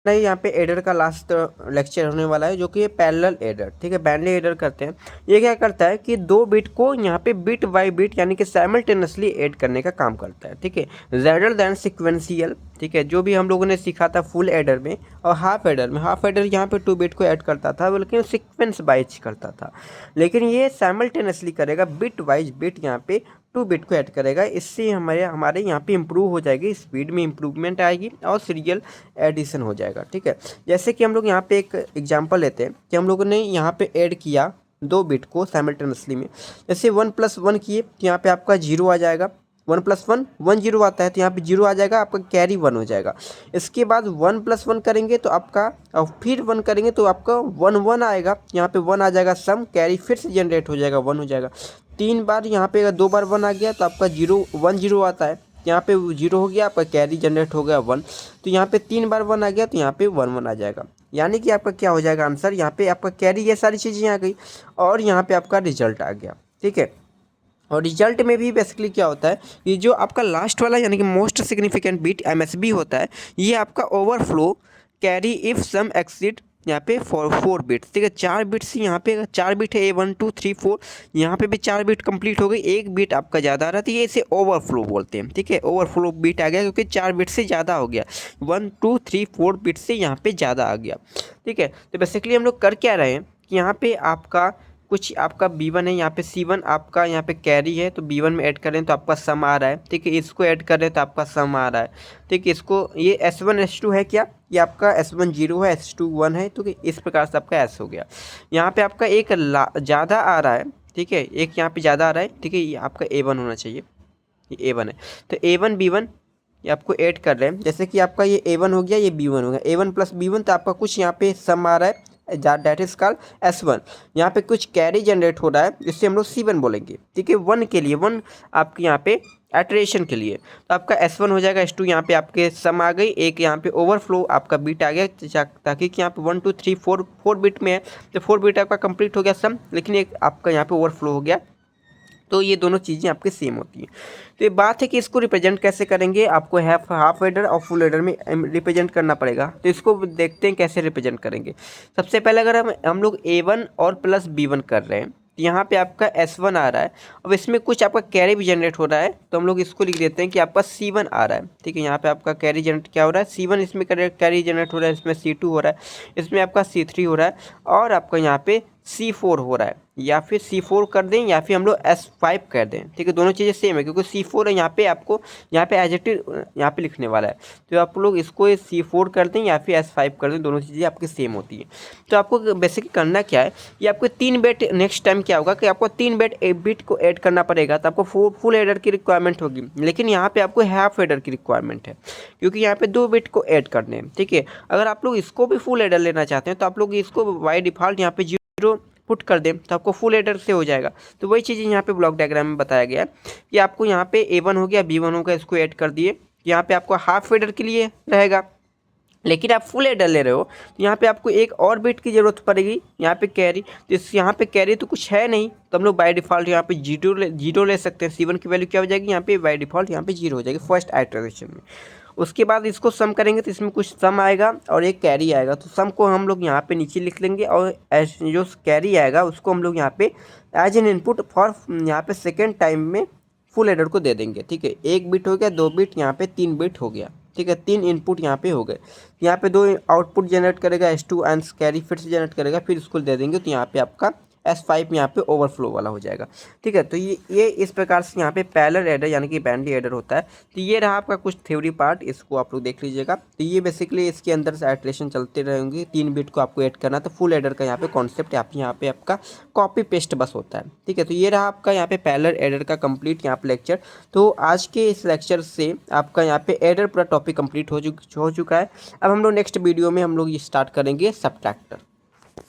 नहीं, यहाँ पे एडर का लास्ट लेक्चर होने वाला है जो कि पैरेलल एडर, ठीक है, बाइनरी एडर करते हैं। ये क्या करता है कि दो बिट को यहाँ पे बिट बाय बिट यानी कि साइमल्टेनियसली ऐड करने का काम करता है, ठीक है, रेदर देन सिक्वेंशियल, ठीक है, जो भी हम लोगों ने सीखा था फुल एडर में और हाफ एडर में। हाफ एडर यहाँ पे 2 बिट को ऐड करता था लेकिन सिक्वेंस वाइज करता था, लेकिन ये साइमल्टेनियसली करेगा बिट वाइज बिट, यहाँ पे 2 बिट को ऐड करेगा। इससे हमारे यहाँ पे इम्प्रूव हो जाएगी, स्पीड में इम्प्रूवमेंट आएगी और सीरियल एडिशन हो जाएगा, ठीक है। जैसे कि हम लोग यहाँ पे एक एग्जांपल लेते हैं कि हम लोगों ने यहाँ पे ऐड किया 2 बिट को साइमल्टेनियसली में। जैसे 1+1 किए तो यहाँ पे आपका 0 आ जाएगा, 1+1 1 0 आता है तो यहाँ पे 0 आ जाएगा, आपका कैरी 1 हो जाएगा। इसके बाद 1+1 करेंगे तो आपका, और फिर 1 करेंगे तो आपका 1 1 आएगा, यहाँ पे 1 आ जाएगा, सम कैरी फिर से जनरेट हो जाएगा, 1 हो जाएगा। 3 बार यहाँ पे अगर 2 बार 1 आ गया तो आपका 0 1 0 आता है, यहाँ पे 0 हो गया, आपका कैरी जनरेट हो गया 1। तो यहाँ पे 3 बार 1 आ गया तो यहाँ पे 1 1 आ जाएगा, यानी कि आपका क्या हो जाएगा आंसर, यहाँ पे आपका कैरी, ये सारी चीज़ें आ गई और यहाँ पे आपका रिजल्ट आ गया, ठीक है। और रिजल्ट में भी बेसिकली क्या होता है कि जो आपका लास्ट वाला यानी कि मोस्ट सिग्निफिकेंट बिट एमएसबी होता है, ये आपका overflow carry if sum exceed यहाँ पे 4 बिट्स, ठीक है, 4 बिट्स, यहाँ पे 4 बिट है, A1 2 3 4, यहाँ पे भी 4 बिट कंप्लीट हो गई, 1 बिट आपका ज़्यादा आ रहा था, ये इसे ओवरफ्लो बोलते हैं, ठीक है, ओवरफ्लो बिट आ गया क्योंकि 4 बिट से ज़्यादा हो गया, 1 2 3 4 बिट से यहाँ पे ज़्यादा आ गया, ठीक है। तो बेसिकली हम लोग कर क्या रहे हैं कि यहाँ पे आपका कुछ आपका B1 है, यहाँ पे C1 आपका यहाँ पे कैरी है, तो B1 में ऐड करें तो आपका सम आ रहा है, ठीक है, इसको ऐड करें तो आपका सम आ रहा है, ठीक है। इसको ये S1 S2 है क्या, ये आपका S1 0 है, S2 1 है, तो इस प्रकार से आपका S हो गया। यहाँ पे आपका एक ज़्यादा आ रहा है, ठीक है, एक यहाँ पे ज़्यादा आ रहा है, ठीक है, ये आपका A1 होना चाहिए, ये A1 है, तो A1 B1 ये आपको ऐड कर रहे हैं। जैसे कि आपका ये A1 हो गया, ये B1 हो गया, A1 प्लस B1, तो आपका कुछ यहाँ पे सम आ रहा है, डैट इज कॉल्ड S1। यहाँ पे कुछ कैरी जनरेट हो रहा है जिससे हम लोग C1 बोलेंगे, ठीक है, 1 के लिए, 1 आपके यहाँ पे एट्रेशन के लिए, तो आपका S1 हो जाएगा, S2 यहाँ पे आपके सम आ गई, एक यहाँ पे ओवरफ्लो आपका बिट आ गया, ताकि कि यहाँ पे 1 2 3 4 बिट में है, तो 4 बिट आपका कंप्लीट हो गया सम, लेकिन एक आपका यहाँ पे ओवरफ्लो हो गया, तो ये दोनों चीज़ें आपके सेम होती हैं। तो ये बात है कि इसको रिप्रेजेंट कैसे करेंगे, आपको हाफ एडर और फुल एडर में रिप्रेजेंट करना पड़ेगा। तो इसको देखते हैं कैसे रिप्रेजेंट करेंगे। सबसे पहले अगर हम लोग A1 और प्लस B1 कर रहे हैं, तो यहाँ पे आपका S1 आ रहा है, अब इसमें कुछ आपका कैरी भी जनरेट हो रहा है, तो हम लोग इसको लिख देते हैं कि आपका C1 आ रहा है, ठीक है। यहाँ पे आपका कैरी जनरेट क्या हो रहा है, C1, इसमें कैरी जनरेट हो रहा है, इसमें C2 हो रहा है, इसमें आपका C3 हो रहा है, और आपका यहाँ पे C4 हो रहा है, या फिर C4 कर दें या फिर हम लोग S5 कर दें, ठीक है, दोनों चीज़ें सेम है क्योंकि C4 है, यहाँ पे आपको यहाँ पे एडजेक्टिव यहाँ पे लिखने वाला है, तो आप लोग इसको C4 कर दें या फिर S5 कर दें, दोनों चीज़ें आपकी सेम होती हैं। तो आपको बेसिकली करना क्या है, ये आपको 3 बिट, नेक्स्ट टाइम क्या होगा कि आपको 3 बिट को ऐड करना पड़ेगा, तो आपको फुल एडर की रिक्वायरमेंट होगी, लेकिन यहाँ पर आपको हाफ एडर की रिक्वायरमेंट है क्योंकि यहाँ पे 2 बिट को ऐड करने हैं, ठीक है। अगर आप लोग इसको भी फुल एडर लेना चाहते हैं तो आप लोग इसको बाय डिफ़ॉल्ट यहाँ पे 0 पुट कर दें तो आपको फुल एडर से हो जाएगा। तो वही चीज़ यहाँ पे ब्लॉक डायग्राम में बताया गया है कि आपको यहाँ पे A1 हो गया, B1 हो गया, इसको ऐड कर दिए, यहाँ पे आपको हाफ एडर के लिए रहेगा, लेकिन आप फुल एडर ले रहे हो तो यहाँ पे आपको एक और बिट की ज़रूरत पड़ेगी, यहाँ पे कैरी, तो इस यहाँ पे कैरी तो कुछ है नहीं, तो हम लोग बाय डिफ़ॉल्ट यहाँ पे जीरो ले सकते हैं। C1 की वैल्यू क्या हो जाएगी, यहाँ पे बाय डिफ़ॉल्ट यहाँ पे 0 हो जाएगी फर्स्ट आइटरेशन में। उसके बाद इसको सम करेंगे तो इसमें कुछ सम आएगा और एक कैरी आएगा, तो सम को हम लोग यहाँ पे नीचे लिख लेंगे और जो कैरी आएगा उसको हम लोग यहाँ पे एज एन इनपुट फॉर यहाँ पे सेकेंड टाइम में फुल एडर को दे देंगे, ठीक है। 1 बिट हो गया, 2 बिट, यहाँ पे 3 बिट हो गया, ठीक है, 3 इनपुट यहाँ पे हो गए। यहाँ पे 2 आउटपुट जनरेट करेगा, S2 एंड कैरी फिर से जनरेट करेगा, फिर इसको दे देंगे, तो यहाँ पे आपका S5 यहाँ पे ओवरफ्लो वाला हो जाएगा, ठीक है। तो ये इस प्रकार से यहाँ पे पैरेलल एडर यानी कि बाइनरी एडर होता है। तो ये रहा आपका कुछ थ्योरी पार्ट, इसको आप लोग देख लीजिएगा। तो ये बेसिकली इसके अंदर से आइटरेशन चलते रहेंगे, 3 बिट को आपको ऐड करना, तो फुल एडर का यहाँ पे कॉन्सेप्ट यहाँ पे आपका कॉपी पेस्ट बस होता है, ठीक है। तो ये रहा आपका यहाँ पे पैरेलल एडर का कंप्लीट यहाँ पे लेक्चर। तो आज के इस लेक्चर से आपका यहाँ पे एडर पूरा टॉपिक कंप्लीट हो चुका है। अब हम लोग नेक्स्ट वीडियो में हम लोग ये स्टार्ट करेंगे सबट्रैक्टर।